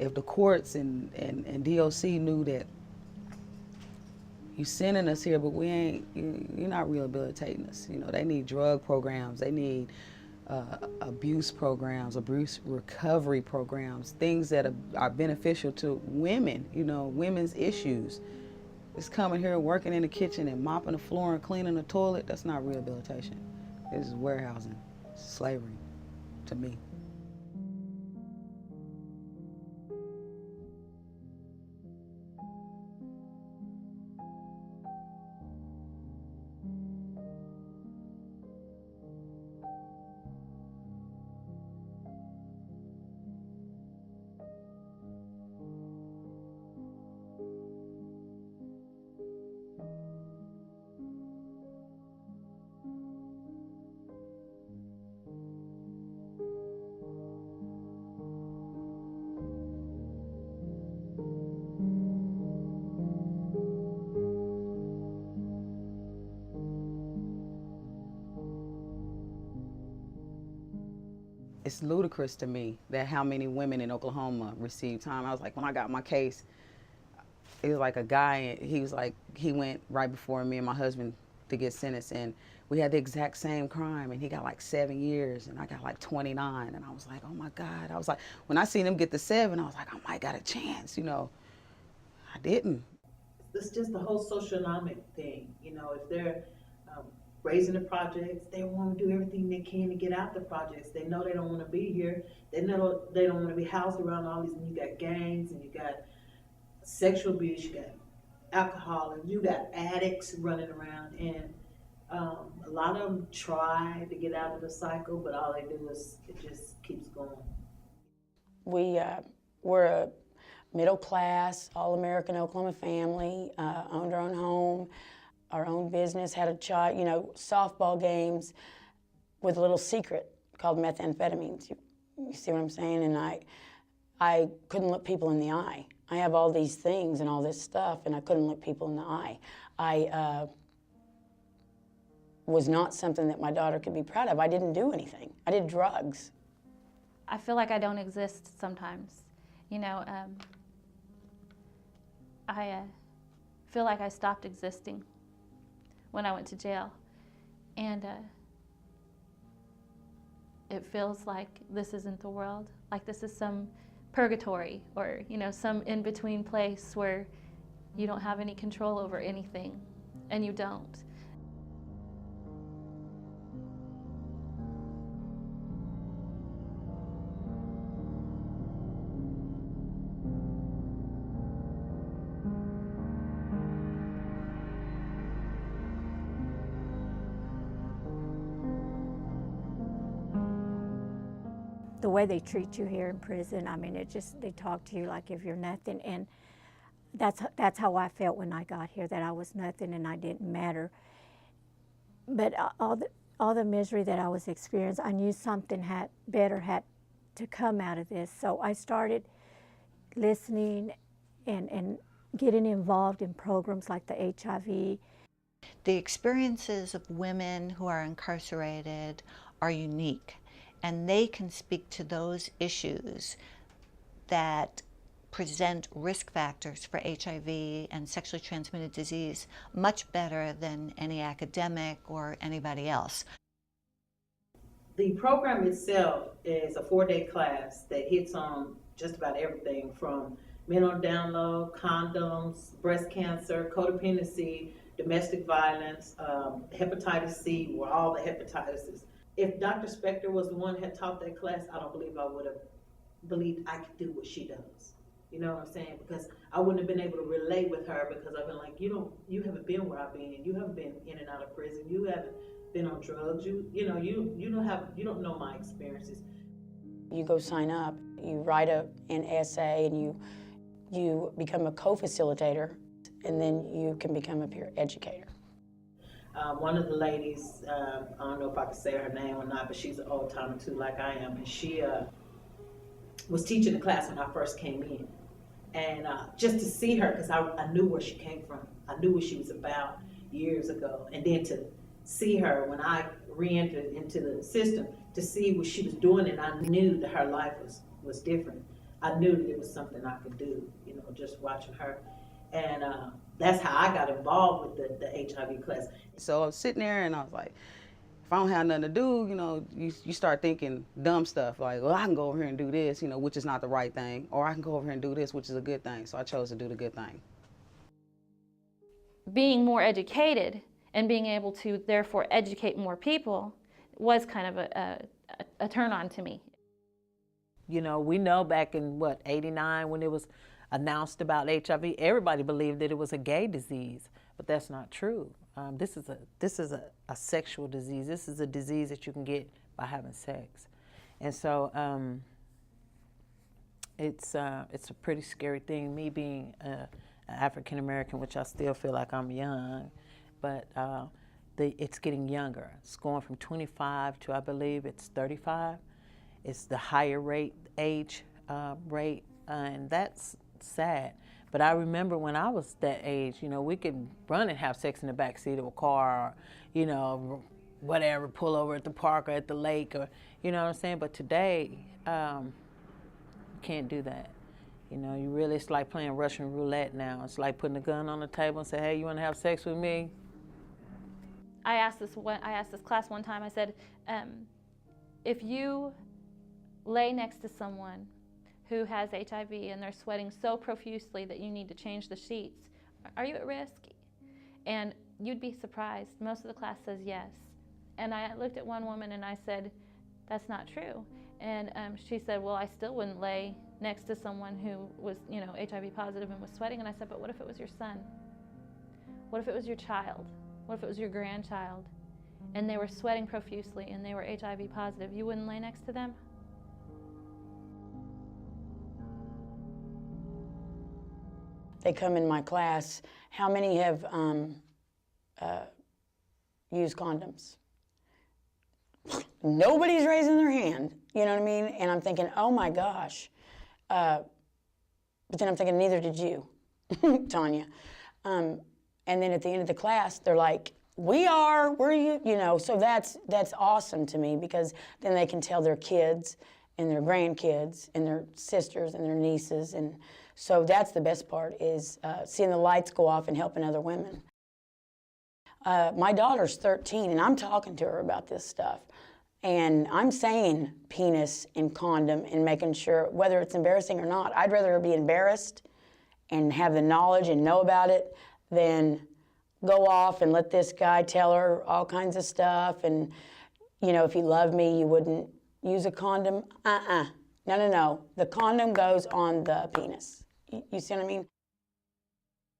if the courts and DOC knew that you sending us here, but we ain't, you're not rehabilitating us. You know, they need drug programs, they need abuse programs, abuse recovery programs, things that are beneficial to women, you know, women's issues. It's coming here working in the kitchen and mopping the floor and cleaning the toilet, that's not rehabilitation. This is warehousing, slavery to me. It's ludicrous to me that how many women in Oklahoma receive time. I was like, when I got my case, it was like a guy, he was like, he went right before me and my husband to get sentenced, and we had the exact same crime, and he got like 7 years, and I got like 29, and I was like, oh my God. I was like, when I seen him get the 7, I was like, I might got a chance, you know. I didn't. It's just the whole socioeconomic thing, you know, if they're raising the projects, they want to do everything they can to get out the projects. They know they don't want to be here. They know they don't want to be housed around all these, and you got gangs, and you got sexual abuse, you got alcohol, and you got addicts running around, and a lot of them try to get out of the cycle, but all they do is it just keeps going. We're a middle class, all-American Oklahoma family, owned our own home, our own business, had a child, you know, softball games with a little secret called methamphetamines. You see what I'm saying? And I couldn't look people in the eye. I have all these things and all this stuff, and I couldn't look people in the eye. I was not something that my daughter could be proud of. I didn't do anything. I did drugs. I feel like I don't exist sometimes. You know, I feel like I stopped existing when I went to jail. And it feels like this isn't the world, like this is some purgatory, or, you know, some in-between place where you don't have any control over anything, and you don't. The way they treat you here in prison, I mean, they talk to you like if you're nothing, and that's how I felt when I got here, that I was nothing and I didn't matter. But all the misery that I was experiencing, I knew something better had to come out of this. So I started listening and getting involved in programs like the HIV. The experiences of women who are incarcerated are unique, and they can speak to those issues that present risk factors for HIV and sexually transmitted disease much better than any academic or anybody else. The program itself is a 4-day class that hits on just about everything from men on down low, condoms, breast cancer, codependency, domestic violence, hepatitis C, or all the hepatitis. If Dr. Spector was the one who had taught that class, I don't believe I would have believed I could do what she does. You know what I'm saying? Because I wouldn't have been able to relate with her, because I've been like, you haven't been where I've been. You haven't been in and out of prison. You haven't been on drugs. You don't know my experiences. You go sign up, you write an essay, and you become a co-facilitator, and then you can become a peer educator. One of the ladies, I don't know if I can say her name or not, but she's an old timer too, like I am, and she was teaching the class when I first came in. And just to see her, because I knew where she came from. I knew what she was about years ago. And then to see her when I re-entered into the system, to see what she was doing, and I knew that her life was different. I knew that it was something I could do, you know, just watching her. And that's how I got involved with the HIV class. So I was sitting there and I was like, if I don't have nothing to do, you know, you start thinking dumb stuff like, well, I can go over here and do this, you know, which is not the right thing, or I can go over here and do this, which is a good thing. So I chose to do the good thing. Being more educated and being able to therefore educate more people was kind of a turn on to me. You know, we know back in what, 89 when it was announced about HIV, everybody believed that it was a gay disease, but that's not true. This is a sexual disease. This is a disease that you can get by having sex. And so it's a pretty scary thing, me being African American, which I still feel like I'm young, but it's getting younger. It's going from 25 to, I believe it's 35. It's the higher age rate, and that's sad. But I remember when I was that age, you know, we could run and have sex in the back seat of a car, or, you know, whatever, pull over at the park or at the lake, or, you know what I'm saying? But today, you can't do that. You know, you really, it's like playing Russian roulette now. It's like putting a gun on the table and say, hey, you want to have sex with me? I asked this class one time, I said, if you lay next to someone who has HIV and they're sweating so profusely that you need to change the sheets, are you at risk? And you'd be surprised. Most of the class says yes. And I looked at one woman and I said, that's not true. And she said, well, I still wouldn't lay next to someone who was, you know, HIV positive and was sweating. And I said, but what if it was your son? What if it was your child? What if it was your grandchild? And they were sweating profusely and they were HIV positive. You wouldn't lay next to them? They come in my class, how many have used condoms? Nobody's raising their hand, you know what I mean? And I'm thinking, oh my gosh. But then I'm thinking, neither did you, Tanya. And then at the end of the class, they're like, we're you, you know, so that's awesome to me, because then they can tell their kids and their grandkids and their sisters and their nieces, and so that's the best part, is seeing the lights go off and helping other women. My daughter's 13, and I'm talking to her about this stuff. And I'm saying penis and condom and making sure, whether it's embarrassing or not, I'd rather her be embarrassed and have the knowledge and know about it than go off and let this guy tell her all kinds of stuff. And, you know, if you love me, you wouldn't use a condom. No. The condom goes on the penis. You see what I mean?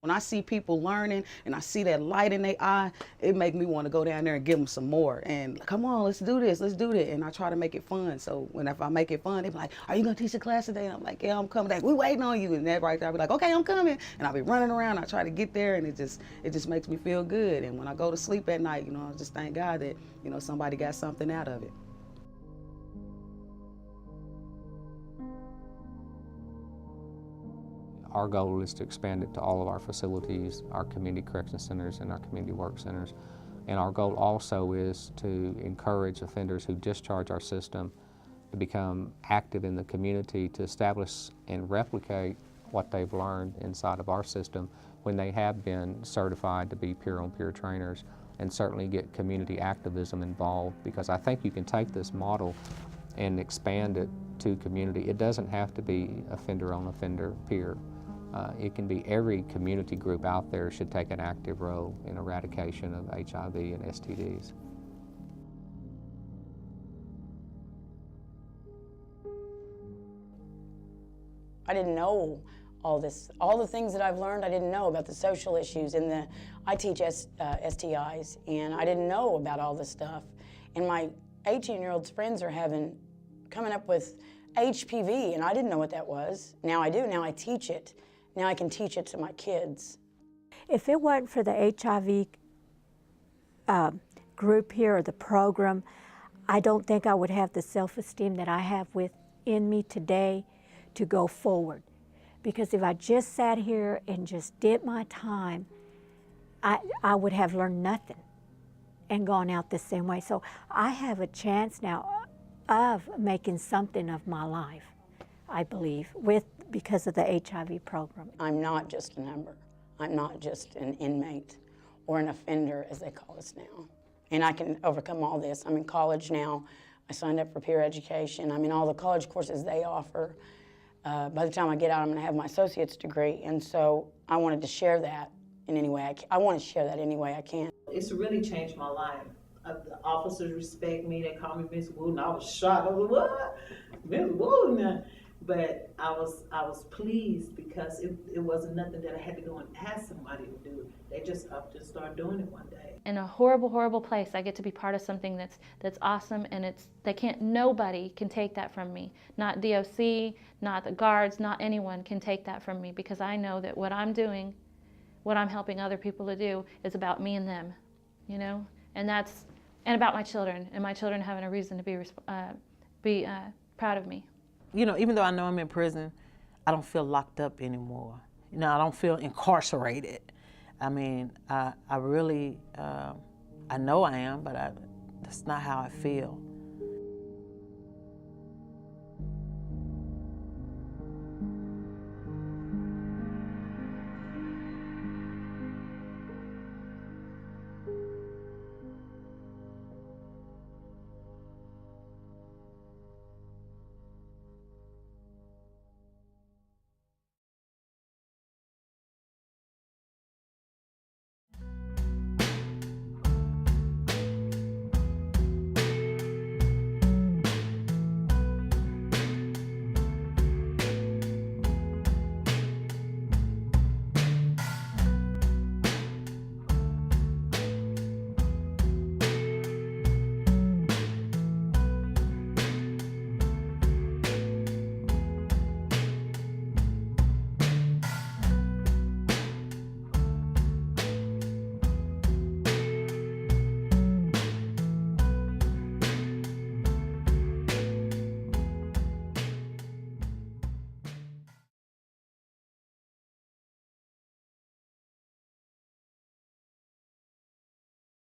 When I see people learning and I see that light in their eye, it makes me want to go down there and give them some more. And come on, let's do this, let's do that. And I try to make it fun. So if I make it fun, they be like, are you going to teach a class today? And I'm like, yeah, I'm coming. Like, we waiting on you. And that right there, I'll be like, okay, I'm coming. And I'll be running around. I try to get there, and it just makes me feel good. And when I go to sleep at night, you know, I just thank God that, you know, somebody got something out of it. Our goal is to expand it to all of our facilities, our community correction centers and our community work centers. And our goal also is to encourage offenders who discharge our system to become active in the community, to establish and replicate what they've learned inside of our system when they have been certified to be peer-on-peer trainers, and certainly get community activism involved, because I think you can take this model and expand it to community. It doesn't have to be offender-on-offender peer. It can be every community group out there should take an active role in eradication of HIV and STDs. I didn't know all this, all the things that I've learned. I didn't know about the social issues, and I teach STIs, and I didn't know about all this stuff. And my 18-year-old friends are coming up with HPV, and I didn't know what that was. Now I do. Now I teach it. Now I can teach it to my kids. If it wasn't for the HIV group here, or the program, I don't think I would have the self-esteem that I have within me today to go forward. Because if I just sat here and just did my time, I would have learned nothing and gone out the same way. So I have a chance now of making something of my life. I believe, because of the HIV program. I'm not just a number. I'm not just an inmate or an offender, as they call us now. And I can overcome all this. I'm in college now. I signed up for peer education. I'm in all the college courses they offer. By the time I get out, I'm going to have my associate's degree. And so I wanted to share that in any way I want to share that any way I can. It's really changed my life. The officers respect me. They call me Miss Wooten. I was shocked. I was like, what? Miss Wooten? But I was pleased because it wasn't nothing that I had to go and ask somebody to do. They just up to start doing it one day. In a horrible, horrible place, I get to be part of something that's awesome, and nobody can take that from me. Not DOC, not the guards, not anyone can take that from me, because I know that what I'm doing, what I'm helping other people to do, is about me and them, you know, and about my children, and my children having a reason to be proud of me. You know, even though I know I'm in prison, I don't feel locked up anymore. You know, I don't feel incarcerated. I mean, I really, I know I am, but that's not how I feel.